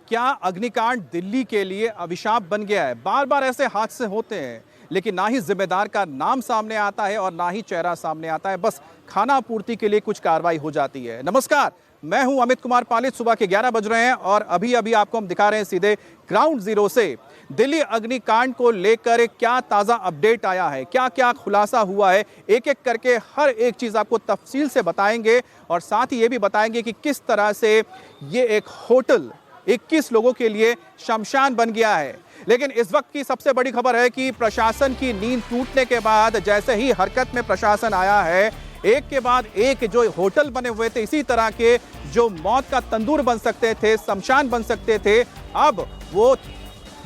क्या अग्निकांड दिल्ली के लिए अभिशाप बन गया है? बार बार ऐसे हादसे होते हैं, लेकिन ना ही जिम्मेदार का नाम सामने आता है और ना ही चेहरा सामने आता है। बस खाना आपूर्ति के लिए कुछ कार्रवाई हो जाती है। नमस्कार, मैं हूं अमित कुमार पालित। सुबह के 11 बज रहे हैं और अभी अभी आपको हम दिखा रहे हैं सीधे ग्राउंड जीरो से दिल्ली अग्निकांड को लेकर क्या ताज़ा अपडेट आया है, क्या क्या खुलासा हुआ है। एक एक करके हर एक चीज़ आपको तफसील से बताएंगे और साथ ही ये भी बताएंगे कि किस तरह से ये एक होटल 21 लोगों के लिए शमशान बन गया है। लेकिन इस वक्त की सबसे बड़ी खबर है कि प्रशासन की नींद टूटने के बाद जैसे ही हरकत में प्रशासन आया है, एक के बाद एक जो होटल बने हुए थे इसी तरह के, जो मौत का तंदूर बन सकते थे, शमशान बन सकते थे, अब वो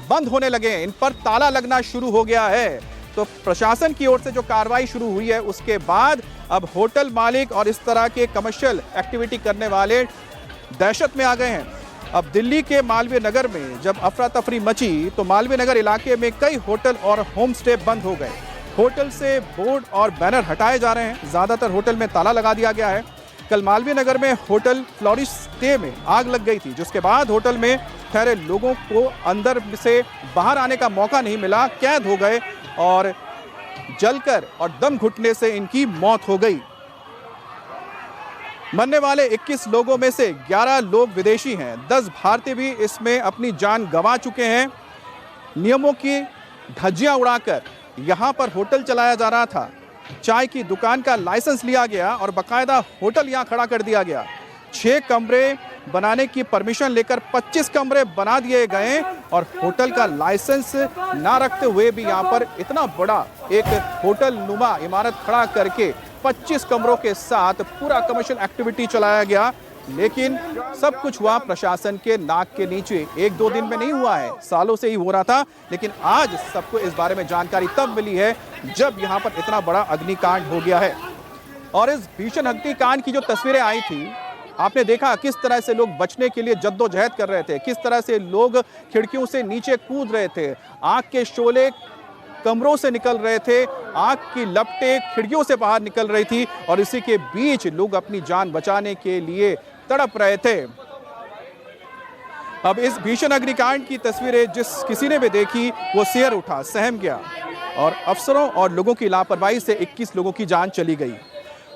बंद होने लगे, इन पर ताला लगना शुरू हो गया है। तो प्रशासन की ओर से जो कार्रवाई शुरू हुई है उसके बाद अब होटल मालिक और इस तरह के कमर्शियल एक्टिविटी करने वाले दहशत में आ गए हैं। अब दिल्ली के मालवीय नगर में जब अफरा तफरी मची तो मालवीय नगर इलाके में कई होटल और होम स्टे बंद हो गए। होटल से बोर्ड और बैनर हटाए जा रहे हैं, ज़्यादातर होटल में ताला लगा दिया गया है। कल मालवीय नगर में होटल फ्लोरिश स्टे में आग लग गई थी, जिसके बाद होटल में ठहरे लोगों को अंदर से बाहर आने का मौका नहीं मिला, कैद हो गए और जलकर और दम घुटने से इनकी मौत हो गई। मरने वाले 21 लोगों में से 11 लोग विदेशी हैं, 10 भारतीय भी इसमें अपनी जान गंवा चुके हैं। नियमों की धज्जियां उड़ाकर यहां पर होटल चलाया जा रहा था। चाय की दुकान का लाइसेंस लिया गया और बाकायदा होटल यहां खड़ा कर दिया गया। 6 कमरे बनाने की परमिशन लेकर 25 कमरे बना दिए गए और होटल का लाइसेंस ना रखते हुए भी यहां पर इतना बड़ा एक होटल नुमा इमारत खड़ा करके 25 कमरों के साथ पूरा कमर्शियल एक्टिविटी चलाया गया। लेकिन सब कुछ हुआ प्रशासन के नाक के नीचे। 1-2 दिन में नहीं हुआ है, सालों से ही हो रहा था। लेकिन आज सबको इस बारे में जानकारी तब मिली है जब यहाँ पर इतना बड़ा अग्निकांड हो गया है। और इस भीषण अग्निकांड की जो तस्वीरें आई थी, आपने देखा किस तरह से लोग बचने के लिए जद्दोजहद कर रहे थे, किस तरह से लोग खिड़कियों से नीचे कूद रहे थे, आग के शोले कमरों से निकल रहे थे, आग की लपटें खिड़कियों से बाहर निकल रही थी और इसी के बीच लोग अपनी जान बचाने के लिए तड़प रहे थे। अब इस भीषण अग्निकांड की तस्वीरें जिस किसी ने भी देखी वो सिर उठा, सहम गया और अफसरों और लोगों की लापरवाही से 21 लोगों की जान चली गई।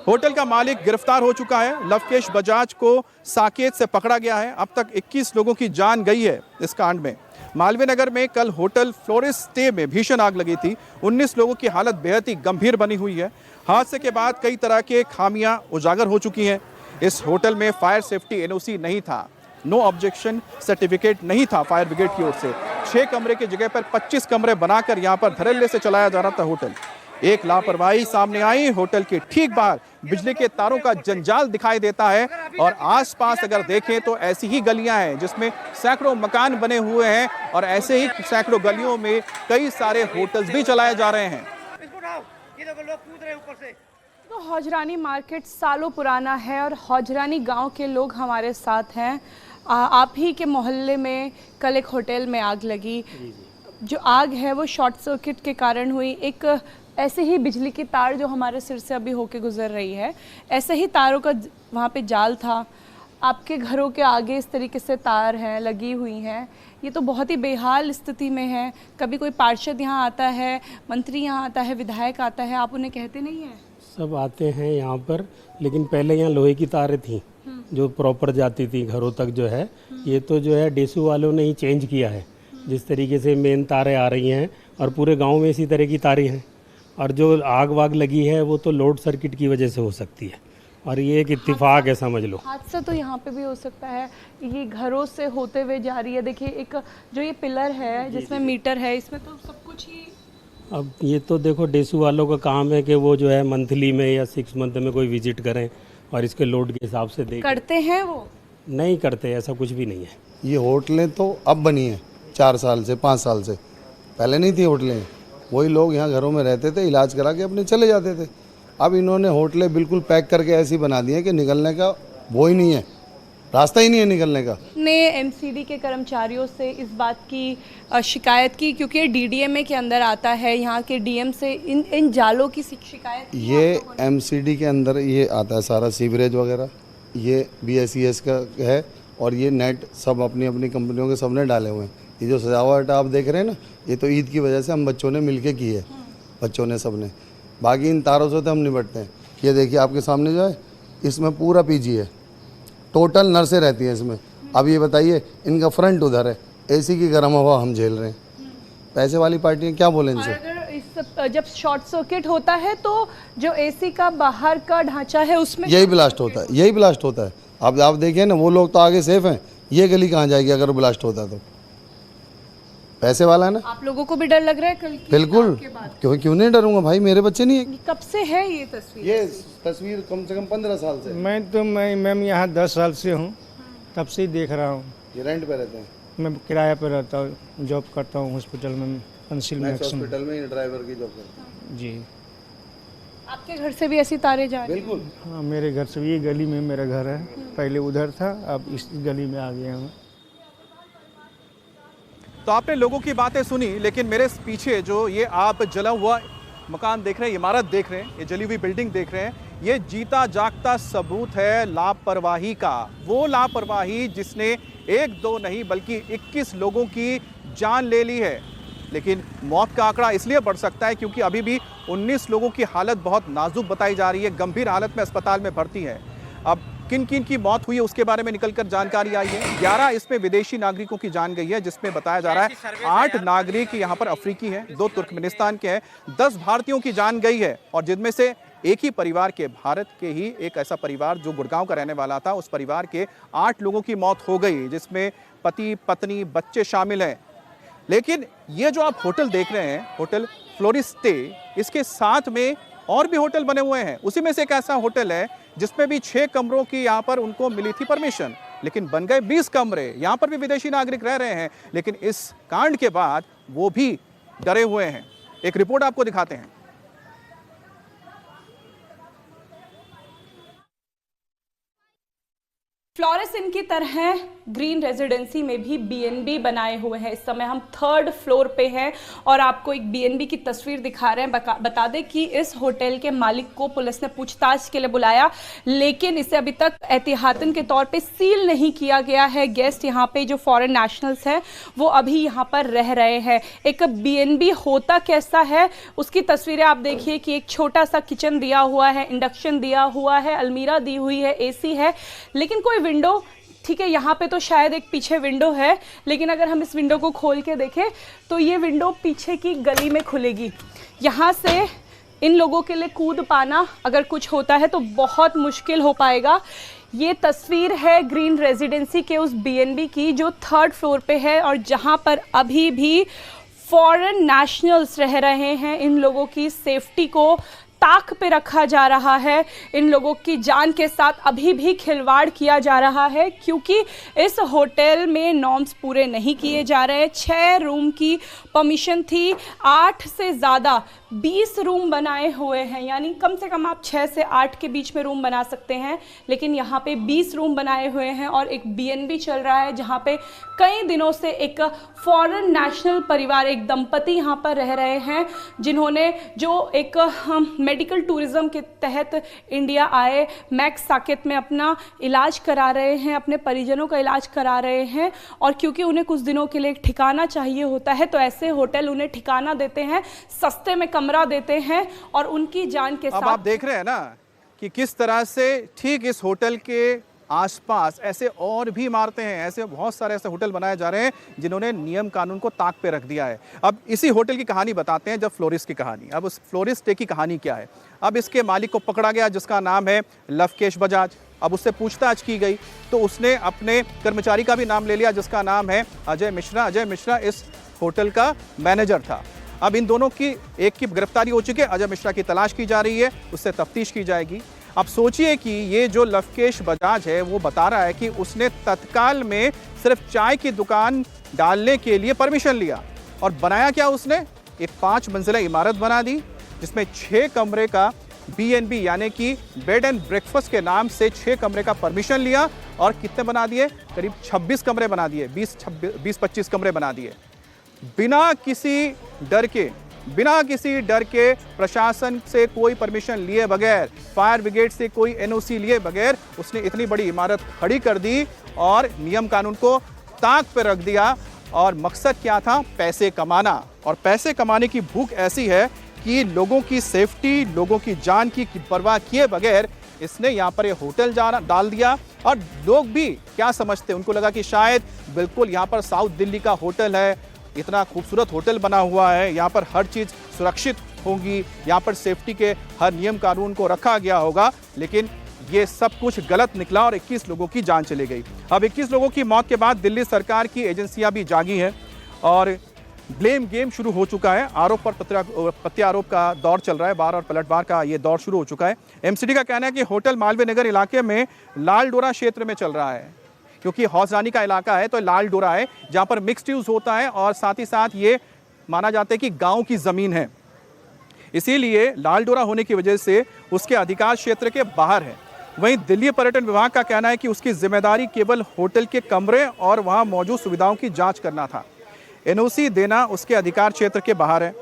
होटल का मालिक गिरफ्तार हो चुका है। लवकेश बजाज को साकेत से पकड़ा गया है। अब तक 21 लोगों की जान गई है इस कांड में। मालवीय नगर में कल होटल फ्लोरिश स्टे में भीषण आग लगी थी। 19 लोगों की हालत बेहद ही गंभीर बनी हुई है। हादसे के बाद कई तरह के खामियां उजागर हो चुकी हैं। इस होटल में फायर सेफ्टी एनओसी नहीं था, नो ऑब्जेक्शन सर्टिफिकेट नहीं था फायर ब्रिगेड की ओर से। 6 कमरे की जगह पर 25 कमरे बनाकर यहाँ पर धड़ल्ले से चलाया जा रहा था होटल। एक लापरवाही सामने आई। होटल के ठीक बाहर बिजली के तारों का जंजाल दिखाई देता है और आसपास अगर देखें तो ऐसी ही गलियां हैं जिसमें सैकड़ों मकान बने हुए हैं और ऐसे ही सैकड़ों गलियों में कई सारे होटल्स भी चलाए जा रहे हैं। तो हौजरानी मार्केट सालों पुराना है और हौजरानी गांव के लोग हमारे साथ हैं। आप ही के मोहल्ले में कल एक होटल में आग लगी। जो आग है वो शॉर्ट सर्किट के कारण हुई। एक ऐसे ही बिजली की तार जो हमारे सिर से अभी होके गुजर रही है, ऐसे ही तारों का वहाँ पे जाल था। आपके घरों के आगे इस तरीके से तार हैं लगी हुई हैं। ये तो बहुत ही बेहाल स्थिति में है। कभी कोई पार्षद यहाँ आता है, मंत्री यहाँ आता है, विधायक आता है, आप उन्हें कहते नहीं हैं? सब आते हैं यहाँ पर, लेकिन पहले यहाँ लोहे की तारें थी जो प्रॉपर जाती थी घरों तक जो है। ये तो जो है डेसू वालों ने ही चेंज किया है। जिस तरीके से मेन तारें आ रही हैं और पूरे गांव में इसी तरह की तारें हैं। और जो आग वाग लगी है वो तो लोड सर्किट की वजह से हो सकती है और ये एक इत्तेफाक है, समझ लो। हादसा तो यहाँ पे भी हो सकता है। ये घरों से होते हुए जा रही है। देखिए एक जो ये पिलर है जिसमें मीटर है, इसमें तो सब कुछ ही। अब ये तो देखो डेसू वालों का काम है कि वो जो है मंथली में या 6 मंथ में कोई विजिट करें और इसके लोड के हिसाब से देखें। करते हैं वो? नहीं करते, ऐसा कुछ भी नहीं है। ये होटलें तो अब बनी हैं 4 साल से 5 साल से, पहले नहीं थी होटलें। वही लोग यहाँ घरों में रहते थे, इलाज करा के अपने चले जाते थे। अब इन्होंने होटलें बिल्कुल पैक करके ऐसी बना दी हैं कि निकलने का वो ही नहीं है, रास्ता ही नहीं है निकलने का। ने एमसीडी के कर्मचारियों से इस बात की शिकायत की, क्योंकि डीडीएमए के अंदर आता है, यहाँ के डीएम से इन जालों की शिकायत। ये एमसीडी के अंदर ये आता है सारा सीवरेज वगैरह, ये बीएसईएस का है और ये नेट सब अपनी अपनी कंपनियों के सबने डाले हुए हैं। ये जो सजावट आप देख रहे हैं ना, ये तो ईद की वजह से हम बच्चों ने मिलके की है, बच्चों ने सबने। बाकी इन तारों से तो हम निपटते हैं। ये देखिए आपके सामने जो है, इसमें पूरा पीजी है, टोटल नर्सें रहती हैं इसमें। अब ये बताइए, इनका फ्रंट उधर है, एसी की गर्म हवा हम झेल रहे हैं। पैसे वाली पार्टी क्या बोले इनसे। अगर जब शॉर्ट सर्किट होता है तो जो एसी का बाहर का ढांचा है उसमें यही ब्लास्ट होता है, यही ब्लास्ट होता है। आप देखिए ना, वो लोग तो आगे सेफ हैं, ये गली कहाँ जाएगी अगर ब्लास्ट होता तो। पैसे वाला है ना। आप लोगों को भी डर लग रहा है कल की बिल्कुल, आग के बाद? क्यों नहीं डरूंगा भाई, मेरे बच्चे नहीं है। कब से है ये तस्वीर? ये तस्वीर कम से कम 15 साल से। मैं मैम यहाँ 10 साल से हूँ, तब से ही देख रहा हूँ। ये रेंट पे रहते हैं? मैं किराया पे रहता हूँ, जॉब करता हूँ हॉस्पिटल में, पेंसिल में। हॉस्पिटल में ड्राइवर की जॉब करता हूँ। जी। आपके घर से भी ऐसी तारे जा रही हैं? बिल्कुल। हाँ, मेरे घर से, ये गली में मेरा घर है, पहले उधर था, अब इस गली में आ गया हूँ। तो आपने लोगों की बातें सुनी, लेकिन मेरे पीछे जो ये आप जला हुआ मकान देख रहे हैं, इमारत देख रहे हैं, ये जली हुई बिल्डिंग देख रहे हैं, ये जीता जागता सबूत है लापरवाही का। वो लापरवाही जिसने 1-2 नहीं बल्कि 21 लोगों की जान ले ली है। लेकिन मौत का आंकड़ा इसलिए बढ़ सकता है क्योंकि अभी भी 19 लोगों की हालत बहुत नाजुक बताई जा रही है, गंभीर हालत में अस्पताल में भर्ती है। अब किन किन की मौत हुई है उसके बारे में निकलकर जानकारी आई है। 11 इसमें विदेशी नागरिकों की जान गई है, जिसमें बताया जा रहा है 8 नागरिक यहाँ पर अफ्रीकी हैं, 2 तुर्कमेनिस्तान के हैं, 10 भारतीयों की जान गई है। और जिनमें से एक ही परिवार के, भारत के ही एक ऐसा परिवार जो गुड़गांव का रहने वाला था, उस परिवार के 8 लोगों की मौत हो गई, जिसमें पति, पत्नी, बच्चे शामिल हैं। लेकिन ये जो आप होटल देख रहे हैं, होटल फ्लोरिस्टे, इसके साथ में और भी होटल बने हुए हैं। उसी में से एक ऐसा होटल है जिसमें भी 6 कमरों की यहाँ पर उनको मिली थी परमिशन, लेकिन बन गए 20 कमरे। यहाँ पर भी विदेशी नागरिक रह रहे हैं, लेकिन इस कांड के बाद वो भी डरे हुए हैं। एक रिपोर्ट आपको दिखाते हैं। फ्लोरेस इन की तरह ग्रीन रेजिडेंसी में भी बीएनबी बनाए हुए हैं। इस समय हम 3rd फ्लोर पे हैं और आपको एक बीएनबी की तस्वीर दिखा रहे हैं। बता दें कि इस होटल के मालिक को पुलिस ने पूछताछ के लिए बुलाया, लेकिन इसे अभी तक एहतियातन के तौर पे सील नहीं किया गया है। गेस्ट यहाँ पे जो फॉरेन नेशनल्स हैं वो अभी यहाँ पर रह रहे हैं। एक बीएनबी होता कैसा है उसकी तस्वीरें आप देखिए कि एक छोटा सा किचन दिया हुआ है, इंडक्शन दिया हुआ है, अलमीरा दी हुई है, एसी है, लेकिन कोई विंडो, ठीक है यहाँ पे तो शायद एक पीछे विंडो है, लेकिन अगर हम इस विंडो को खोल के देखें तो ये विंडो पीछे की गली में खुलेगी। यहाँ से इन लोगों के लिए कूद पाना अगर कुछ होता है तो बहुत मुश्किल हो पाएगा। ये तस्वीर है ग्रीन रेजिडेंसी के उस बीएनबी की जो 3rd फ्लोर पे है और जहाँ पर अभी भी फॉरेन नेशनल्स रह रहे हैं। इन लोगों की सेफ्टी को ताक पे रखा जा रहा है, इन लोगों की जान के साथ अभी भी खिलवाड़ किया जा रहा है, क्योंकि इस होटल में नॉर्म्स पूरे नहीं किए जा रहे। 6 रूम की परमिशन थी, 8 से ज़्यादा 20 रूम बनाए हुए हैं, यानी कम से कम आप 6 से 8 के बीच में रूम बना सकते हैं, लेकिन यहाँ पे 20 रूम बनाए हुए हैं। और एक बीएनबी चल रहा है जहाँ पे कई दिनों से एक फॉरेन नेशनल परिवार, एक दंपति यहाँ पर रह रहे हैं, जिन्होंने जो एक मेडिकल टूरिज्म के तहत इंडिया आए, मैक्स साकेत में अपना इलाज करा रहे हैं, अपने परिजनों का इलाज करा रहे हैं। और क्योंकि उन्हें कुछ दिनों के लिए एक ठिकाना चाहिए होता है, तो ऐसे होटल उन्हें ठिकाना देते हैं, सस्ते में कमरा देते हैं और उनकी जान के साथ। अब आप देख रहे हैं ना कि किस तरह से ठीक इस होटल के आसपास ऐसे और भी इमारतें हैं, ऐसे बहुत सारे ऐसे होटल बनाए जा रहे हैं जिन्होंने नियम कानून को ताक पे रख दिया है। अब इसी होटल की कहानी बताते हैं, जब फ्लोरिस की कहानी। अब उस फ्लोरिस स्टे की कहानी क्या है। अब इसके मालिक को पकड़ा गया जिसका नाम है लवकेश बजाज। अब उससे पूछताछ की गई तो उसने अपने कर्मचारी का भी नाम ले लिया जिसका नाम है अजय मिश्रा। अजय मिश्रा इस होटल का मैनेजर था। अब इन दोनों की एक की गिरफ्तारी हो चुकी है, अजय मिश्रा की तलाश की जा रही है, उससे तफ्तीश की जाएगी। अब सोचिए कि ये जो लवकेश बजाज है वो बता रहा है कि उसने तत्काल में सिर्फ चाय की दुकान डालने के लिए परमिशन लिया और बनाया क्या उसने, एक 5 मंजिला इमारत बना दी जिसमें 6 कमरे का बीएनबी यानी कि बेड एंड ब्रेकफास्ट के नाम से 6 कमरे का परमिशन लिया और कितने बना दिए, करीब 26 कमरे बना दिए, 20-25 कमरे बना दिए बिना किसी डर के प्रशासन से कोई परमिशन लिए बगैर, फायर ब्रिगेड से कोई एनओसी लिए बगैर उसने इतनी बड़ी इमारत खड़ी कर दी और नियम कानून को ताक पे रख दिया। और मकसद क्या था? पैसे कमाना। और पैसे कमाने की भूख ऐसी है कि लोगों की सेफ्टी, लोगों की जान की परवाह किए बगैर इसने यहाँ पर ये होटल डाल दिया। और लोग भी क्या समझते, उनको लगा कि शायद बिल्कुल यहाँ पर साउथ दिल्ली का होटल है, इतना खूबसूरत होटल बना हुआ है, यहाँ पर हर चीज़ सुरक्षित होगी, यहाँ पर सेफ्टी के हर नियम कानून को रखा गया होगा। लेकिन ये सब कुछ गलत निकला और 21 लोगों की जान चली गई। अब 21 लोगों की मौत के बाद दिल्ली सरकार की एजेंसियां भी जागी हैं और ब्लेम गेम शुरू हो चुका है। आरोप पर प्रत्यारोप का दौर चल रहा है, बार और पलटवार का ये दौर शुरू हो चुका है। एमसीडी का कहना है कि होटल मालवीय नगर इलाके में लाल डोरा क्षेत्र में चल रहा है, क्योंकि हौस रानी का इलाका है तो लाल डोरा है जहाँ पर मिक्स्ड यूज होता है और साथ ही साथ ये माना जाता है कि गाँव की ज़मीन है, इसीलिए लाल डोरा होने की वजह से उसके अधिकार क्षेत्र के बाहर है। वहीं दिल्ली पर्यटन विभाग का कहना है कि उसकी जिम्मेदारी केवल होटल के कमरे और वहां मौजूद सुविधाओं की जांच करना था, एनओसी देना उसके अधिकार क्षेत्र के बाहर है।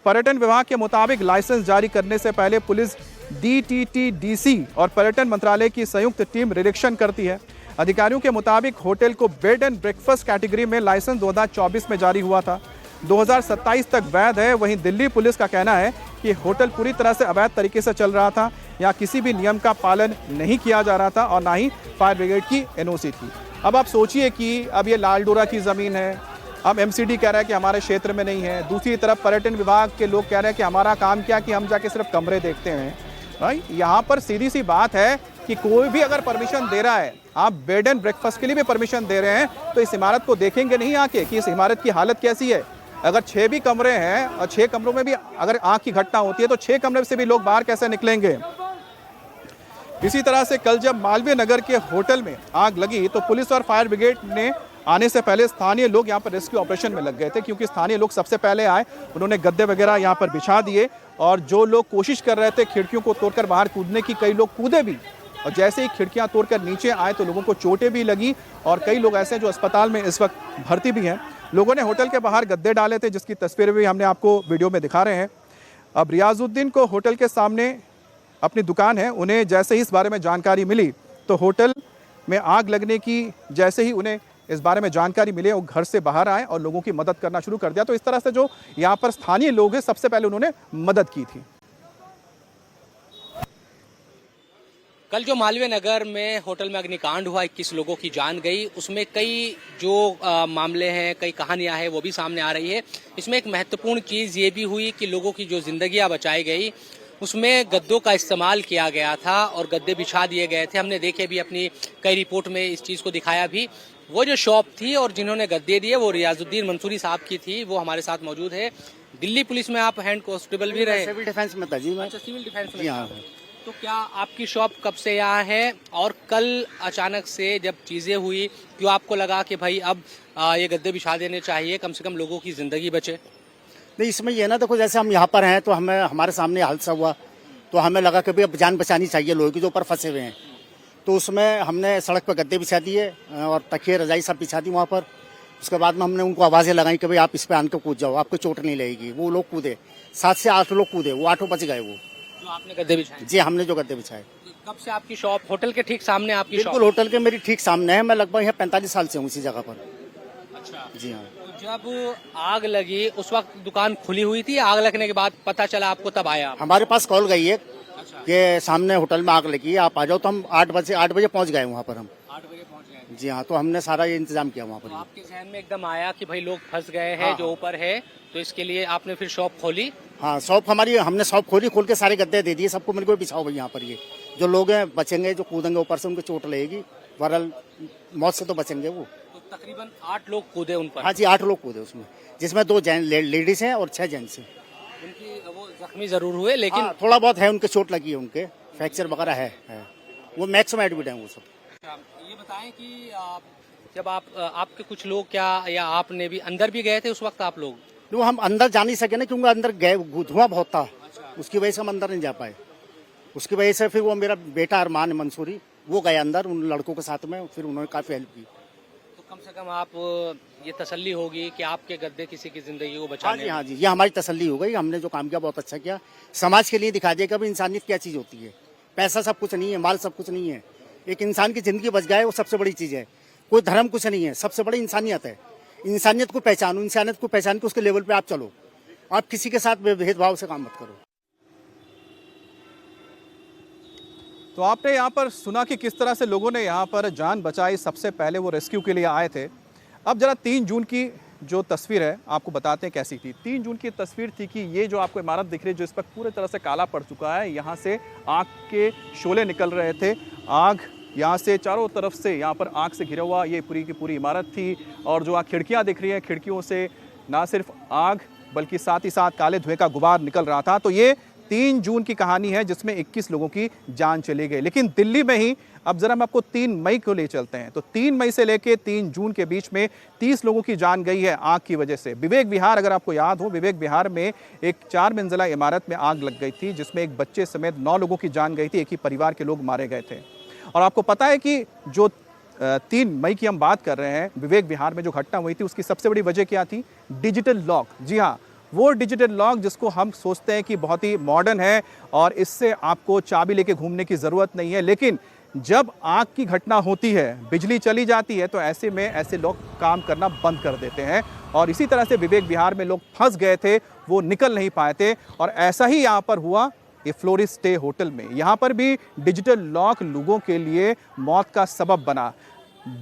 पर्यटन विभाग के मुताबिक लाइसेंस जारी करने से पहले पुलिस, DTTDC और पर्यटन मंत्रालय की संयुक्त टीम निरीक्षण करती है। अधिकारियों के मुताबिक होटल को बेड एंड ब्रेकफास्ट कैटेगरी में लाइसेंस 2024 में जारी हुआ था, 2027 तक वैध है। वहीं दिल्ली पुलिस का कहना है कि होटल पूरी तरह से अवैध तरीके से चल रहा था, यहाँ किसी भी नियम का पालन नहीं किया जा रहा था और ना ही फायर ब्रिगेड की एनओसी थी। अब आप सोचिए कि अब ये लाल डोरा की ज़मीन है, अब एमसीडी कह रहा है कि हमारे क्षेत्र में नहीं है, दूसरी तरफ पर्यटन विभाग के लोग कह रहे हैं कि हमारा काम क्या कि हम जाके सिर्फ कमरे देखते हैं। भाई यहाँ पर सीधी सी बात है कि कोई भी अगर परमिशन दे रहा है, आप बेड एंड ब्रेकफास्ट के लिए भी परमिशन दे रहे हैं, तो इस इमारत को देखेंगे नहीं आके कि इस इमारत की हालत कैसी है। अगर 6 भी कमरे हैं और 6 कमरों में भी अगर आग की घटना होती है तो 6 कमरे से भी लोग बाहर कैसे निकलेंगे। इसी तरह से कल जब मालवीय नगर के होटल में आग लगी तो पुलिस और फायर ब्रिगेड ने आने से पहले स्थानीय लोग यहाँ पर रेस्क्यू ऑपरेशन में लग गए थे, क्योंकि स्थानीय लोग सबसे पहले आए, उन्होंने गद्दे वगैरह यहाँ पर बिछा दिए और जो लोग कोशिश कर रहे थे खिड़कियों को तोड़कर बाहर कूदने की, कई लोग कूदे भी और जैसे ही खिड़कियाँ तोड़कर नीचे आए तो लोगों को चोटें भी लगी और कई लोग ऐसे हैं जो अस्पताल में इस वक्त भर्ती भी हैं। लोगों ने होटल के बाहर गद्दे डाले थे, जिसकी तस्वीरें भी हमने आपको वीडियो में दिखा रहे हैं। अब रियाजुद्दीन को होटल के सामने अपनी दुकान है, उन्हें जैसे ही इस बारे में जानकारी मिली तो होटल में आग लगने की जैसे ही उन्हें इस बारे में जानकारी मिली, वो घर से बाहर आए और लोगों की मदद करना शुरू कर दिया। तो इस तरह से जो यहाँ पर स्थानीय लोग हैं, सबसे पहले उन्होंने मदद की थी। कल जो मालवीय नगर में होटल में अग्निकांड हुआ, 21 लोगों की जान गई, उसमें कई जो मामले हैं, कई कहानियां हैं, वो भी सामने आ रही है। इसमें एक महत्वपूर्ण चीज़ ये भी हुई कि लोगों की जो जिंदगियां बचाई गई, उसमें गद्दों का इस्तेमाल किया गया था और गद्दे बिछा दिए गए थे। हमने देखे भी, अपनी कई रिपोर्ट में इस चीज़ को दिखाया भी। वो जो शॉप थी और जिन्होंने गद्दे दिए वो रियाजुद्दीन मंसूरी साहब की थी, वो हमारे साथ मौजूद है। दिल्ली पुलिस में आप हेड कांस्टेबल भी रहे? सिविल डिफेंस में था जी मैं। अच्छा, सिविल डिफेंस में। यहाँ तो क्या आपकी शॉप कब से यहाँ है और कल अचानक से जब चीजें हुई, क्यों आपको लगा कि भाई अब ये गद्दे बिछा देने चाहिए, कम से कम लोगों की जिंदगी बचे? नहीं, इसमें ये ना, देखो जैसे हम यहाँ पर हैं तो हमें, हमारे सामने हादसा हुआ तो हमें लगा कि भाई अब जान बचानी चाहिए लोगों की जो ऊपर फंसे हुए हैं। तो उसमें हमने सड़क पर गद्दे बिछा दिए और तकिए रजाई सब बिछा दी वहाँ पर। उसके बाद में हमने उनको आवाज़ें लगाई कि भाई आप इस पर आन के कूद जाओ, आपको चोट नहीं लगेगी। वो लोग कूदे, 7 से 8 लोग कूदे, वो 8 बच गए। वो जो आपने गद्दे बिछाए? जी, हमने जो गद्दे बिछाए। कब से आपकी शॉप होटल के ठीक सामने? आपकी बिल्कुल होटल के मेरी ठीक सामने है। मैं लगभग यहाँ 45 साल से हूँ इसी जगह पर। अच्छा जी हाँ। तो जब आग लगी उस वक्त दुकान खुली हुई थी? आग लगने के बाद पता चला आपको, तब आया? हमारे पास कॉल गई है अच्छा। कि सामने होटल में आग लगी, आप आ जाओ। तो हम 8 बजे पहुंच गए वहाँ पर। हम 8 बजे पहुंच गए? जी हाँ। तो हमने सारा ये इंतजाम किया वहाँ पर। तो आपके जहन में एकदम आया कि भाई लोग फंस गए हैं जो ऊपर है, तो इसके लिए आपने फिर शॉप खोली? हाँ, शॉप हमारी, हमने शॉप खोली, खोल के सारे गद्दे दे दिए सबको, मेरे को बिछाओ भाई यहाँ पर। ये जो लोग हैं बचेंगे, जो कूदेंगे ऊपर से उनको चोट लगेगी, वरल मौत से तो बचेंगे वो। तो तकरीबन 8 लोग कूदे उन पर? हाँ जी, 8 लोग कूदे उसमें, जिसमें 2 लेडीज हैं और 6 जेंट्स हैं। उनकी वो जख्मी जरूर हुए, लेकिन हाँ, थोड़ा बहुत है, उनके चोट लगी है, उनके फ्रैक्चर वगैरह है। वो मैक्सिमम एडमिट है वो सब। ये बताएं कि जब आपके कुछ लोग क्या, या आपने भी अंदर भी गए थे उस वक्त आप लोग? वो हम अंदर जा नहीं सके ना, क्योंकि अंदर गए धुआं बहुत था। उसकी वजह से हम अंदर नहीं जा पाए। उसकी वजह से फिर वो मेरा बेटा अरमान मंसूरी, वो गया अंदर उन लड़कों के साथ में, फिर उन्होंने काफ़ी हेल्प की। तो कम से कम आप ये तसल्ली होगी कि आपके गद्दे किसी की जिंदगी को हाँ बचाने? जी, हाँ जी, ये हमारी तसल्ली हो गई। हमने जो काम किया बहुत अच्छा किया, समाज के लिए दिखा दिया कि अब इंसानियत क्या चीज़ होती है। पैसा सब कुछ नहीं है, माल सब कुछ नहीं है। एक इंसान की ज़िंदगी बच जाए वो सबसे बड़ी चीज़ है। कोई धर्म कुछ नहीं है, सबसे बड़ी इंसानियत है। इंसानियत को पहचानो, इंसानियत को पहचान के उसके लेवल पे आप चलो। आप किसी के साथ भेदभाव से काम मत करो। तो आपने यहाँ पर सुना कि किस तरह से लोगों ने यहाँ पर जान बचाई। सबसे पहले वो रेस्क्यू के लिए आए थे। अब जरा 3 जून की जो तस्वीर है आपको बताते हैं कैसी थी। 3 जून की तस्वीर थी कि ये जो आपको इमारत दिख रही है, जो इस पर पूरी तरह से काला पड़ चुका है, यहाँ से आग के शोले निकल रहे थे। आग यहाँ से चारों तरफ से, यहाँ पर आग से घिरा हुआ ये पूरी की पूरी इमारत थी। और जो खिड़कियाँ दिख रही हैं, खिड़कियों से ना सिर्फ आग बल्कि साथ ही साथ काले धुएं का गुबार निकल रहा था। तो ये 3 जून की कहानी है जिसमें 21 लोगों की जान चली गई। लेकिन दिल्ली में ही अब जरा हम आपको 3 मई को ले चलते हैं। तो 3 मई से लेके 3 जून के बीच में 30 लोगों की जान गई है आग की वजह से। विवेक विहार, अगर आपको याद हो, विवेक विहार में एक 4 मंजिला इमारत में आग लग गई थी जिसमें एक बच्चे समेत 9 लोगों की जान गई थी। एक ही परिवार के लोग मारे गए थे। और आपको पता है कि जो 3 मई की हम बात कर रहे हैं, विवेक विहार में जो घटना हुई थी, उसकी सबसे बड़ी वजह क्या थी? Digital lock. जी हाँ, वो डिजिटल लॉक जिसको हम सोचते हैं कि बहुत ही मॉडर्न है और इससे आपको चाबी लेके घूमने की ज़रूरत नहीं है। लेकिन जब आग की घटना होती है, बिजली चली जाती है, तो ऐसे में ऐसे लोग काम करना बंद कर देते हैं। और इसी तरह से विवेक विहार में लोग फंस गए थे, वो निकल नहीं पाए थे। और ऐसा ही यहाँ पर हुआ ये फ्लोरिस स्टे होटल में। यहाँ पर भी डिजिटल लॉक लोगों के लिए मौत का सबब बना।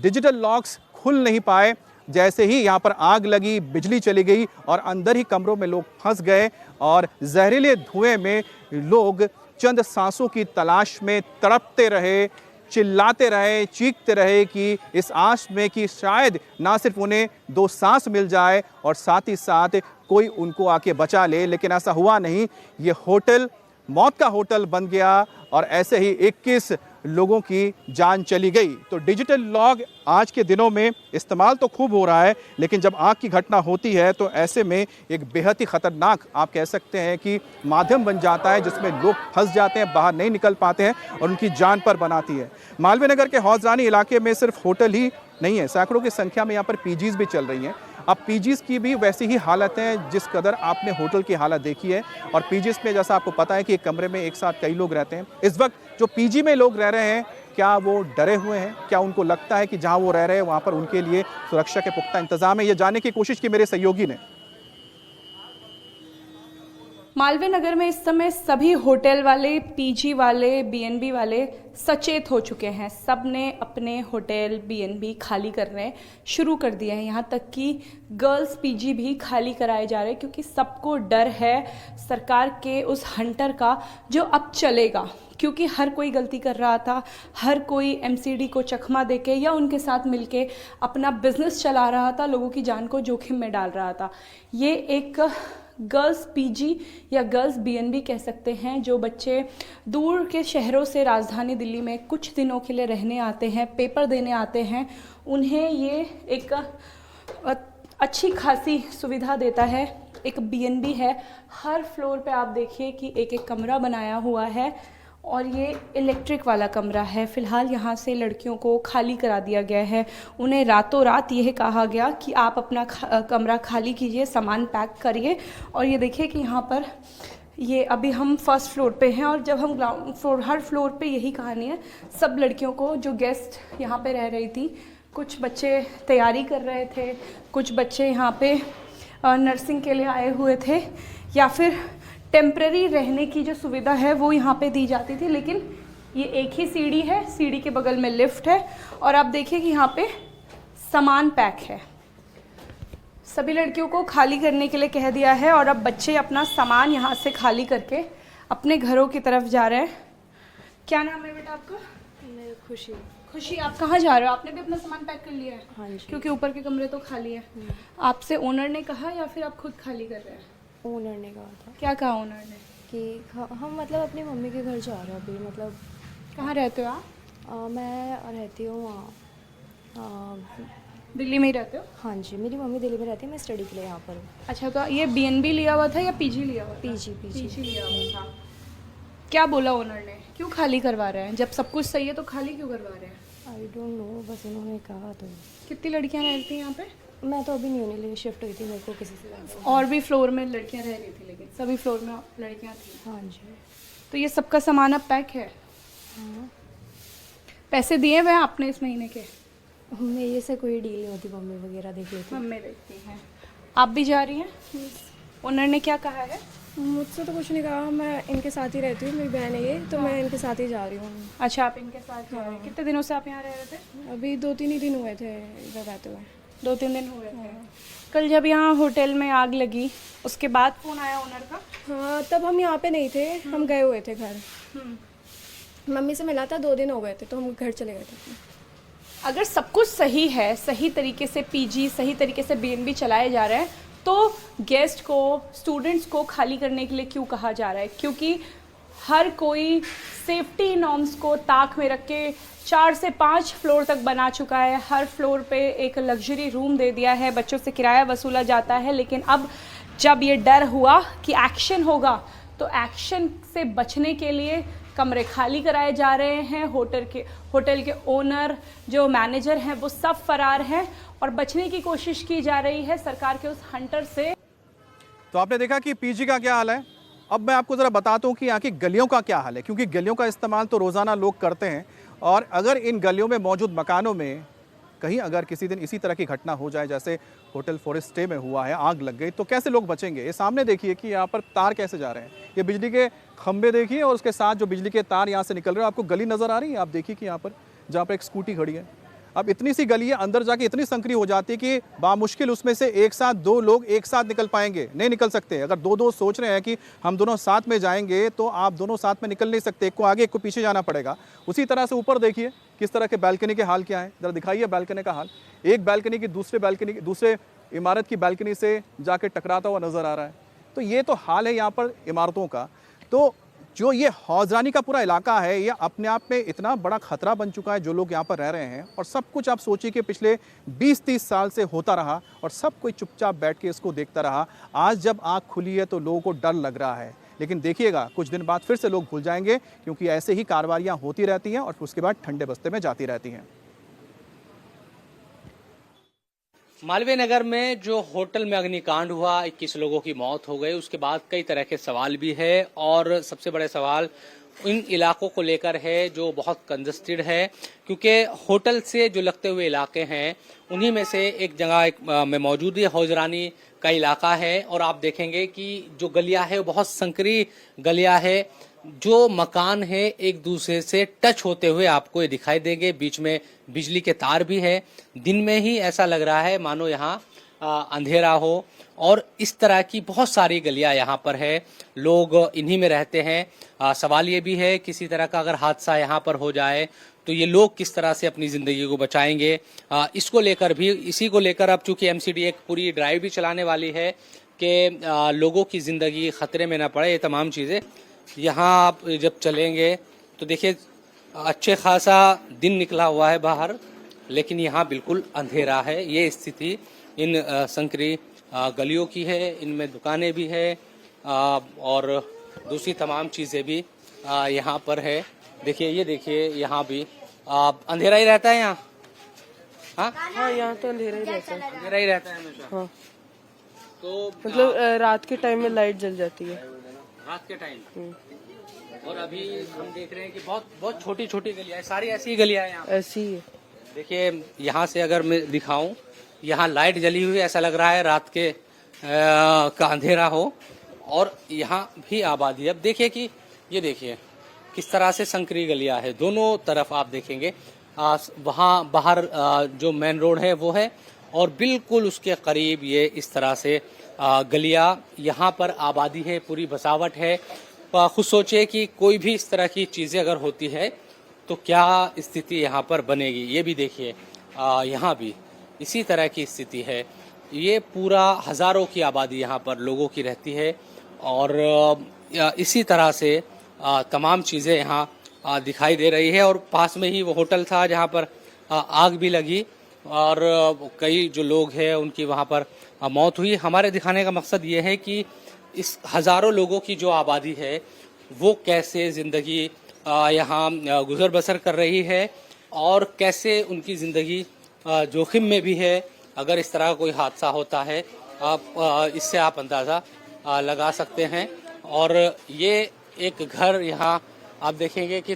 डिजिटल लॉक्स खुल नहीं पाए। जैसे ही यहाँ पर आग लगी, बिजली चली गई और अंदर ही कमरों में लोग फंस गए और जहरीले धुएं में लोग चंद सांसों की तलाश में तड़पते रहे, चिल्लाते रहे, चीखते रहे कि इस आस में कि शायद ना सिर्फ उन्हें 2 सांस मिल जाए और साथ ही साथ कोई उनको आके बचा ले। लेकिन ऐसा हुआ नहीं। ये होटल मौत का होटल बन गया और ऐसे ही 21 लोगों की जान चली गई। तो डिजिटल लॉक आज के दिनों में इस्तेमाल तो खूब हो रहा है, लेकिन जब आग की घटना होती है तो ऐसे में एक बेहद ही ख़तरनाक, आप कह सकते हैं कि माध्यम बन जाता है जिसमें लोग फंस जाते हैं, बाहर नहीं निकल पाते हैं और उनकी जान पर बनाती है। मालवीय नगर के हौजरानी इलाके में सिर्फ होटल ही नहीं है, सैकड़ों की संख्या में यहाँ पर पीजीज भी चल रही हैं। अब पीजीज की भी वैसी ही हालत है जिस कदर आपने होटल की हालत देखी है। और पीजीज में जैसा आपको पता है कि एक कमरे में एक साथ कई लोग रहते हैं। इस वक्त जो पीजी में लोग रह रहे हैं, क्या वो डरे हुए हैं? क्या उनको लगता है कि जहां वो रह रहे हैं वहां पर उनके लिए सुरक्षा के पुख्ता इंतजाम है? ये जानने की कोशिश की मेरे सहयोगी ने। मालवीय नगर में इस समय सभी होटल वाले, पीजी वाले, बीएनबी वाले सचेत हो चुके हैं। सब ने अपने होटल, बीएनबी खाली करने शुरू कर दिए हैं। यहाँ तक कि गर्ल्स पीजी भी खाली कराए जा रहे हैं क्योंकि सबको डर है सरकार के उस हंटर का जो अब चलेगा। क्योंकि हर कोई गलती कर रहा था, हर कोई एमसीडी को चकमा देके या उनके साथ मिलके अपना बिजनेस चला रहा था, लोगों की जान को जोखिम में डाल रहा था। ये एक गर्ल्स पीजी या गर्ल्स बीएनबी कह सकते हैं। जो बच्चे दूर के शहरों से राजधानी दिल्ली में कुछ दिनों के लिए रहने आते हैं, पेपर देने आते हैं, उन्हें ये एक अच्छी खासी सुविधा देता है। एक बीएनबी है, हर फ्लोर पे आप देखिए कि एक एक कमरा बनाया हुआ है और ये इलेक्ट्रिक वाला कमरा है। फ़िलहाल यहाँ से लड़कियों को खाली करा दिया गया है। उन्हें रातों रात यह कहा गया कि आप अपना कमरा खाली कीजिए, सामान पैक करिए। और ये देखिए कि यहाँ पर ये अभी हम फर्स्ट फ्लोर पे हैं और जब हम ग्राउंड फ्लोर, हर फ्लोर पे यही कहानी है। सब लड़कियों को, जो गेस्ट यहाँ पे रह रही थी, कुछ बच्चे तैयारी कर रहे थे, कुछ बच्चे यहाँ पे नर्सिंग के लिए आए हुए थे या फिर टेम्पररी रहने की जो सुविधा है वो यहाँ पे दी जाती थी। लेकिन ये एक ही सीढ़ी है, सीढ़ी के बगल में लिफ्ट है और आप देखिए कि यहाँ पे सामान पैक है। सभी लड़कियों को खाली करने के लिए कह दिया है और अब बच्चे अपना सामान यहाँ से खाली करके अपने घरों की तरफ जा रहे हैं। क्या नाम है बेटा आपका? मैं खुशी। खुशी, आप कहाँ जा रहे हो? आपने भी अपना सामान पैक कर लिया है? हाँ जी। क्योंकि ऊपर के कमरे तो खाली है। आपसे ओनर ने कहा या फिर आप खुद खाली कर रहे हैं? ओनर ने कहा था। क्या कहा ओनर ने? कि हम मतलब अपनी मम्मी के घर जा रहे हैं अभी। मतलब कहाँ रहते हो आप? मैं रहती हूँ वहाँ दिल्ली में ही रहते हो? हाँ जी, मेरी मम्मी दिल्ली में रहती है, मैं स्टडी के लिए यहाँ पर हूँ। अच्छा, तो ये बीएनबी लिया हुआ था या पीजी लिया हुआ था? पीजी लिया हुआ था। क्या बोला ओनर ने? क्यों खाली करवा रहे हैं? जब सब कुछ सही है तो खाली क्यों करवा रहे हैं? आई डोंट नो, बस इन्होंने कहा। तो कितनी लड़कियाँ रहती हैं यहाँ पे? मैं तो अभी न्यूली शिफ्ट हुई थी, मेरे को किसी से और भी फ्लोर में लड़कियाँ रह रही थी, लेकिन सभी फ्लोर में लड़कियाँ थी। हाँ जी। तो ये सबका सामान अब पैक है? हाँ। पैसे दिए हुए हैं आपने इस महीने के? मेरे से कोई डील नहीं होती, मम्मी वगैरह देख लेती हैं। मम्मी देखती हैं। आप भी जा रही हैं? ओनर ने क्या कहा है? मुझसे तो कुछ नहीं कहा, मैं इनके साथ ही रहती हूँ, मेरी बहन है ये, तो मैं इनके साथ ही जा रही हूँ। अच्छा, आप इनके साथ जा रहे हैं। कितने दिनों से आप यहाँ रह रहे थे? अभी 2-3 ही दिन हुए थे इधर रहते हुए। 2-3 दिन हुए थे। कल जब यहाँ होटल में आग लगी उसके बाद फ़ोन आया ओनर का? हाँ, तब हम यहाँ पे नहीं थे, हम गए हुए थे घर। मम्मी से मिला था, 2 दिन हो गए थे, तो हम घर चले गए थे। अगर सब कुछ सही है, सही तरीके से पीजी, सही तरीके से बीएनबी चलाए जा रहे हैं, तो गेस्ट को, स्टूडेंट्स को खाली करने के लिए क्यों कहा जा रहा है? क्योंकि हर कोई सेफ्टी नॉर्म्स को ताक में रख के 4 से 5 फ्लोर तक बना चुका है। हर फ्लोर पे एक लग्जरी रूम दे दिया है, बच्चों से किराया वसूला जाता है। लेकिन अब जब ये डर हुआ कि एक्शन होगा, तो एक्शन से बचने के लिए कमरे खाली कराए जा रहे हैं। होटल के ओनर, जो मैनेजर हैं, वो सब फरार हैं और बचने की कोशिश की जा रही है सरकार के उस हंटर से। तो आपने देखा कि पीजी का क्या हाल है। अब मैं आपको ज़रा बताता हूँ कि यहाँ की गलियों का क्या हाल है, क्योंकि गलियों का इस्तेमाल तो रोज़ाना लोग करते हैं। और अगर इन गलियों में मौजूद मकानों में कहीं अगर किसी दिन इसी तरह की घटना हो जाए जैसे होटल फॉरेस्ट स्टे में हुआ है, आग लग गई, तो कैसे लोग बचेंगे? ये सामने देखिए कि यहाँ पर तार कैसे जा रहे हैं, ये बिजली के खंभे देखिए और उसके साथ जो बिजली के तार यहाँ से निकल रहे हैं। आपको गली नज़र आ रही है? आप देखिए कि यहाँ पर जहाँ पर एक स्कूटी खड़ी है, अब इतनी सी गली है, अंदर जाके इतनी संकरी हो जाती है कि बामुश्किल उसमें से एक साथ 2 लोग एक साथ निकल पाएंगे, नहीं निकल सकते। अगर 2-2 सोच रहे हैं कि हम दोनों साथ में जाएंगे, तो आप दोनों साथ में निकल नहीं सकते, एक को आगे एक को पीछे जाना पड़ेगा। उसी तरह से ऊपर देखिए किस तरह के बालकनी के हाल क्या है, ज़रा दिखाइए बालकनी का हाल। एक बालकनी की दूसरे इमारत की बालकनी से जाके टकराता हुआ नज़र आ रहा है। तो ये तो हाल है यहाँ पर इमारतों का। तो जो ये हौजरानी का पूरा इलाका है, ये अपने आप में इतना बड़ा खतरा बन चुका है जो लोग यहाँ पर रह रहे हैं। और सब कुछ आप सोचिए कि पिछले 20-30 साल से होता रहा और सब कोई चुपचाप बैठ के इसको देखता रहा। आज जब आँख खुली है तो लोगों को डर लग रहा है, लेकिन देखिएगा कुछ दिन बाद फिर से लोग भूल जाएंगे, क्योंकि ऐसे ही कार्रवाइयाँ होती रहती हैं और उसके बाद ठंडे बस्ते में जाती रहती हैं। मालवीय नगर में जो होटल में अग्निकांड हुआ, 21 लोगों की मौत हो गई, उसके बाद कई तरह के सवाल भी है। और सबसे बड़े सवाल इन इलाकों को लेकर है जो बहुत कंजस्टेड है, क्योंकि होटल से जो लगते हुए इलाके हैं उन्हीं में से एक जगह में मौजूद है, हौजरानी का इलाका है। और आप देखेंगे कि जो गलियां है वो बहुत संकरी गलियां है, जो मकान है एक दूसरे से टच होते हुए आपको ये दिखाई देंगे। बीच में बिजली के तार भी है। दिन में ही ऐसा लग रहा है मानो यहाँ अंधेरा हो। और इस तरह की बहुत सारी गलियां यहाँ पर है, लोग इन्हीं में रहते हैं। सवाल ये भी है किसी तरह का अगर हादसा यहाँ पर हो जाए तो ये लोग किस तरह से अपनी ज़िंदगी को बचाएंगे। इसी को लेकर अब चूंकि एमसीडी एक पूरी ड्राइव भी चलाने वाली है कि लोगों की ज़िंदगी खतरे में ना पड़े। ये तमाम चीज़ें यहाँ आप जब चलेंगे तो देखिए अच्छे खासा दिन निकला हुआ है बाहर, लेकिन यहाँ बिल्कुल अंधेरा है। ये स्थिति इन संकरी गलियों की है, इनमें दुकानें भी है और दूसरी तमाम चीज़ें भी यहाँ पर है। देखिए, ये देखिए यहाँ भी अंधेरा ही रहता है यहाँ। हाँ, यहाँ तो अंधेरा ही रहता है। अंधेरा ही रहता है हमेशा। हाँ, तो मतलब रात के टाइम में लाइट जल जाती है। रात के टाइम। और अभी हम देख रहे हैं कि बहुत छोटी छोटी गलियां, सारी ऐसी गलियां हैं यहाँ। ऐसी है। देखिए यहाँ से अगर मैं दिखाऊं, यहाँ लाइट जली हुई, ऐसा लग रहा है रात के का अंधेरा हो। और यहाँ भी आबादी। अब देखिए कि ये देखिए किस तरह से संकरी गलियां है, दोनों तरफ आप देखेंगे। वहाँ बाहर जो मेन रोड है वो है और बिल्कुल उसके करीब ये इस तरह से गलियां, यहाँ पर आबादी है, पूरी बसावट है। खुद सोचिए कि कोई भी इस तरह की चीज़ें अगर होती है तो क्या स्थिति यहाँ पर बनेगी। ये भी देखिए यहाँ भी इसी तरह की स्थिति है। ये पूरा हज़ारों की आबादी यहाँ पर लोगों की रहती है और इसी तरह से तमाम चीज़ें यहाँ दिखाई दे रही है। और पास में ही वो होटल था जहाँ पर आग भी लगी और कई जो लोग हैं उनकी वहाँ पर मौत हुई। हमारे दिखाने का मकसद ये है कि इस हज़ारों लोगों की जो आबादी है वो कैसे ज़िंदगी यहाँ गुजर बसर कर रही है और कैसे उनकी ज़िंदगी जोखिम में भी है। अगर इस तरह का कोई हादसा होता है इससे आप अंदाज़ा लगा सकते हैं। और ये एक घर यहाँ आप देखेंगे कि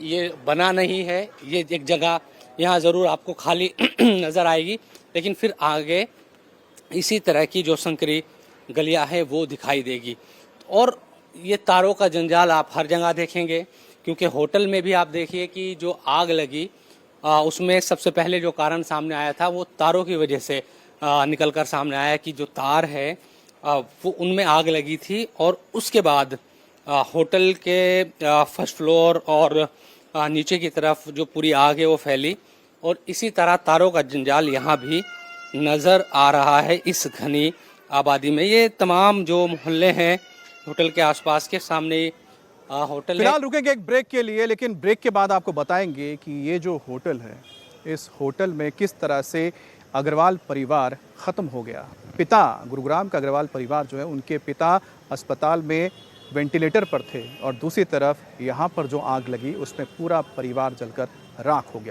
ये बना नहीं है, ये एक जगह यहाँ ज़रूर आपको खाली नज़र आएगी, लेकिन फिर आगे इसी तरह की जो संकरी गलियाँ हैं वो दिखाई देगी। और ये तारों का जंजाल आप हर जगह देखेंगे, क्योंकि होटल में भी आप देखिए कि जो आग लगी उसमें सबसे पहले जो कारण सामने आया था वो तारों की वजह से निकल कर सामने आया कि जो तार है वो उनमें आग लगी थी। और उसके बाद होटल के फर्स्ट फ्लोर और नीचे की तरफ जो पूरी आग है वो फैली, और इसी तरह तारों का जंजाल यहाँ भी नज़र आ रहा है इस घनी आबादी में। ये तमाम जो मोहल्ले हैं होटल के आसपास के सामने होटल है। फिलहाल रुकेंगे एक ब्रेक के लिए, लेकिन ब्रेक के बाद आपको बताएंगे कि ये जो होटल है, इस होटल में किस तरह से अग्रवाल परिवार ख़त्म हो गया। पिता, गुरुग्राम का अग्रवाल परिवार जो है, उनके पिता अस्पताल में वेंटिलेटर पर थे और दूसरी तरफ यहाँ पर जो आग लगी उसमें पूरा परिवार जलकर राख हो गया।